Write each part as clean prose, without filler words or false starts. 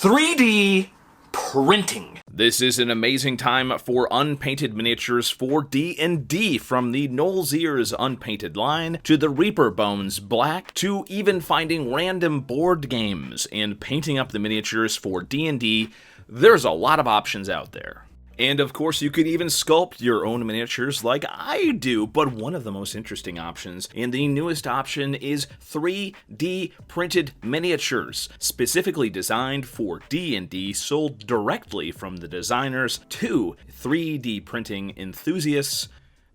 3D printing. This is an amazing time for unpainted miniatures for D&D, from the Noel's Ears unpainted line, to the Reaper Bones Black, to even finding random board games and painting up the miniatures for D&D. There's a lot of options out there. And of course, you could even sculpt your own miniatures like I do, but one of the most interesting options, and the newest option, is 3D printed miniatures, specifically designed for D&D, sold directly from the designers to 3D printing enthusiasts.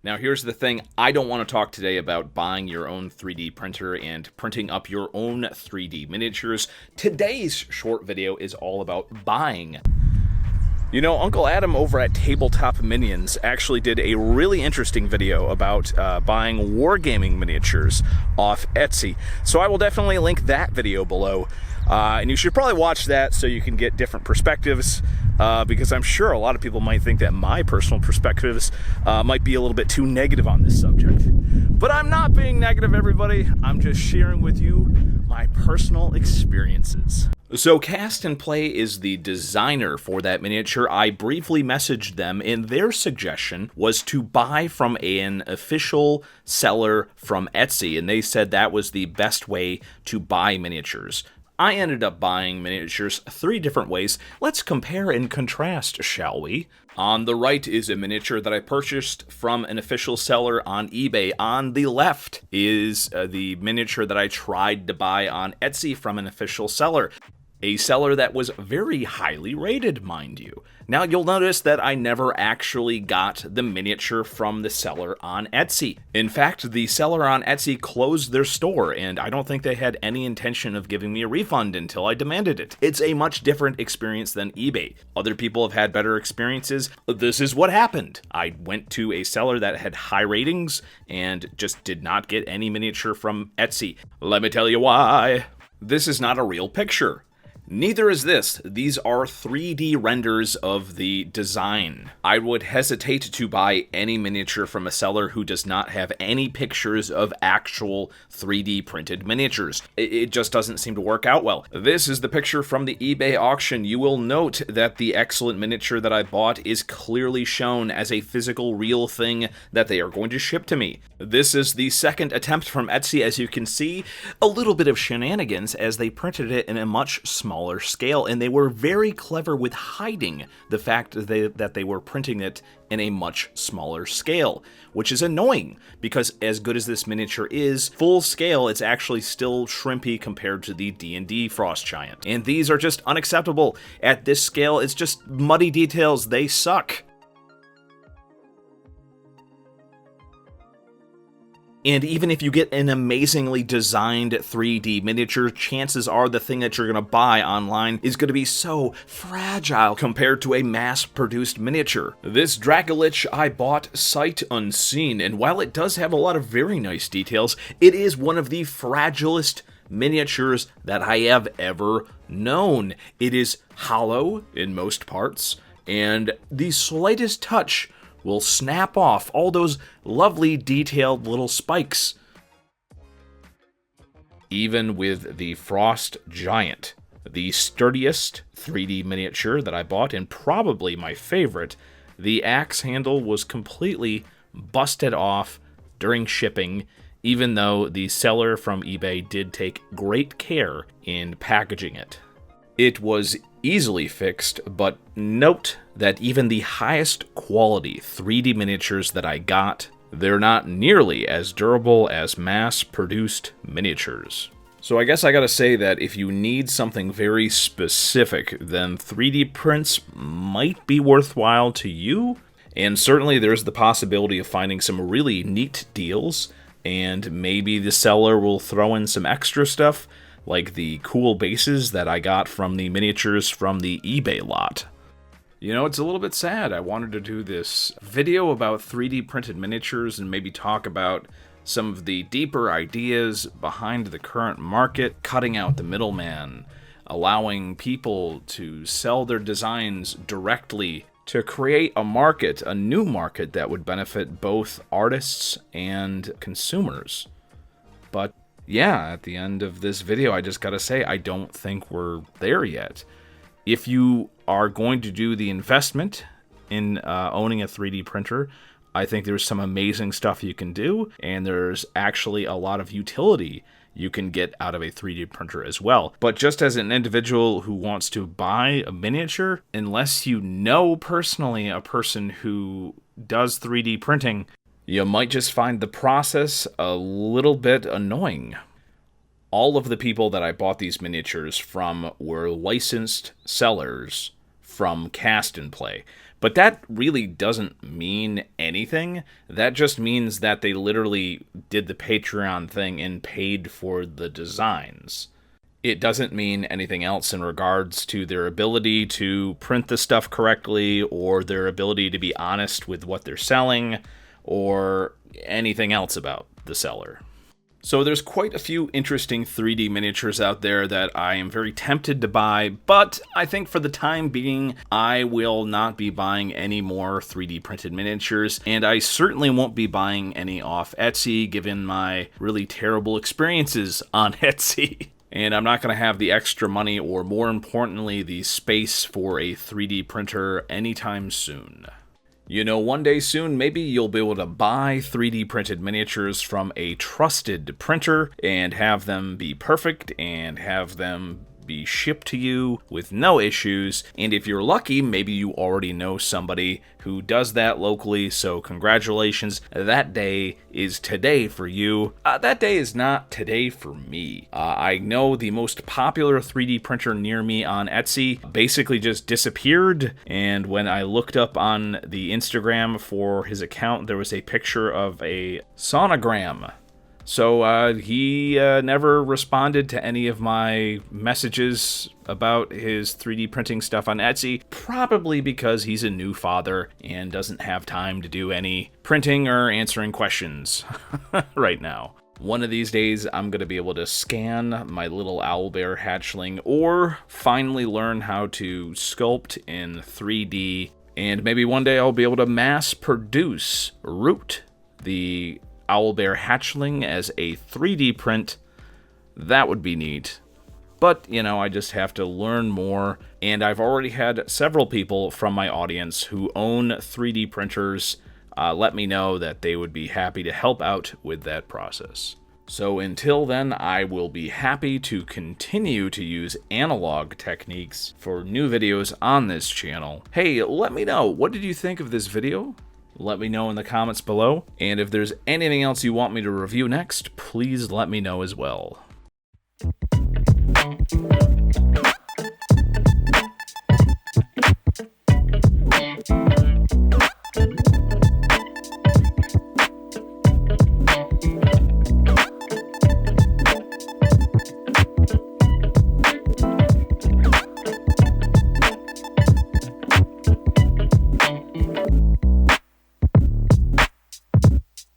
Now here's the thing, I don't want to talk today about buying your own 3D printer and printing up your own 3D miniatures. Today's short video is all about buying. You know, Uncle Adam over at Tabletop Minions actually did a really interesting video about buying wargaming miniatures off Etsy. So I will definitely link that video below. And you should probably watch that so you can get different perspectives, because I'm sure a lot of people might think that my personal perspectives might be a little bit too negative on this subject. But I'm not being negative, everybody. I'm just sharing with you my personal experiences. So Cast and Play is the designer for that miniature. I briefly messaged them, and their suggestion was to buy from an official seller from Etsy, and they said that was the best way to buy miniatures. I ended up buying miniatures 3 different ways. Let's compare and contrast, shall we? On the right is a miniature that I purchased from an official seller on eBay. On the left is the miniature that I tried to buy on Etsy from an official seller. A seller that was very highly rated, mind you. Now, you'll notice that I never actually got the miniature from the seller on Etsy. In fact, the seller on Etsy closed their store, and I don't think they had any intention of giving me a refund until I demanded it. It's a much different experience than eBay. Other people have had better experiences. This is what happened. I went to a seller that had high ratings and just did not get any miniature from Etsy. Let me tell you why. This is not a real picture. Neither is this. These are 3D renders of the design. I would hesitate to buy any miniature from a seller who does not have any pictures of actual 3D printed miniatures. It just doesn't seem to work out well. This is the picture from the eBay auction. You will note that the excellent miniature that I bought is clearly shown as a physical, real thing that they are going to ship to me. This is the second attempt from Etsy. As you can see, a little bit of shenanigans as they printed it in a much smaller scale, and they were very clever with hiding the fact that they were printing it in a much smaller scale, which is annoying because as good as this miniature is, full scale, it's actually still shrimpy compared to the D&D Frost Giant. And these are just unacceptable. At this scale, it's just muddy details. They suck. And even if you get an amazingly designed 3D miniature, chances are the thing that you're going to buy online is going to be so fragile compared to a mass-produced miniature. This dracolich I bought sight unseen, and while it does have a lot of very nice details, it is one of the fragilest miniatures that I have ever known. It is hollow in most parts, and the slightest touch will snap off all those lovely detailed little spikes. Even with the Frost Giant, the sturdiest 3D miniature that I bought, and probably my favorite, the axe handle was completely busted off during shipping, even though the seller from eBay did take great care in packaging it. It was easily fixed, but note that even the highest quality 3D miniatures that I got, they're not nearly as durable as mass-produced miniatures. So I guess I gotta say that if you need something very specific, then 3D prints might be worthwhile to you, and certainly there's the possibility of finding some really neat deals, and maybe the seller will throw in some extra stuff, like the cool bases that I got from the miniatures from the eBay lot. You know, it's a little bit sad. I wanted to do this video about 3D printed miniatures and maybe talk about some of the deeper ideas behind the current market, cutting out the middleman, allowing people to sell their designs directly to create a market, a new market that would benefit both artists and consumers. But yeah, at the end of this video, I just gotta say, I don't think we're there yet. If you are going to do the investment in owning a 3D printer, I think there's some amazing stuff you can do, and there's actually a lot of utility you can get out of a 3D printer as well. But just as an individual who wants to buy a miniature, unless you know personally a person who does 3D printing, you might just find the process a little bit annoying. All of the people that I bought these miniatures from were licensed sellers from Cast and Play. But that really doesn't mean anything. That just means that they literally did the Patreon thing and paid for the designs. It doesn't mean anything else in regards to their ability to print the stuff correctly, or their ability to be honest with what they're selling, or anything else about the seller. So there's quite a few interesting 3D miniatures out there that I am very tempted to buy, but I think for the time being, I will not be buying any more 3D printed miniatures, and I certainly won't be buying any off Etsy, given my really terrible experiences on Etsy. And I'm not going to have the extra money, or more importantly, the space for a 3D printer anytime soon. You know, one day soon, maybe you'll be able to buy 3D printed miniatures from a trusted printer and have them be perfect and have them be shipped to you with no issues. And if you're lucky, maybe you already know somebody who does that locally, so congratulations. That day is today for you. That day is not today for me. I know the most popular 3D printer near me on Etsy basically just disappeared, and when I looked up on the Instagram for his account, there was a picture of a sonogram. So he never responded to any of my messages about his 3D printing stuff on Etsy, probably because he's a new father and doesn't have time to do any printing or answering questions right now. One of these days, I'm going to be able to scan my little owlbear hatchling, or finally learn how to sculpt in 3D, and maybe one day I'll be able to mass produce Root, the owlbear hatchling, as a 3D print. That would be neat. But, you know, I just have to learn more, and I've already had several people from my audience who own 3D printers let me know that they would be happy to help out with that process. So until then, I will be happy to continue to use analog techniques for new videos on this channel. Hey, let me know, what did you think of this video? Let me know in the comments below, and if there's anything else you want me to review next, please let me know as well.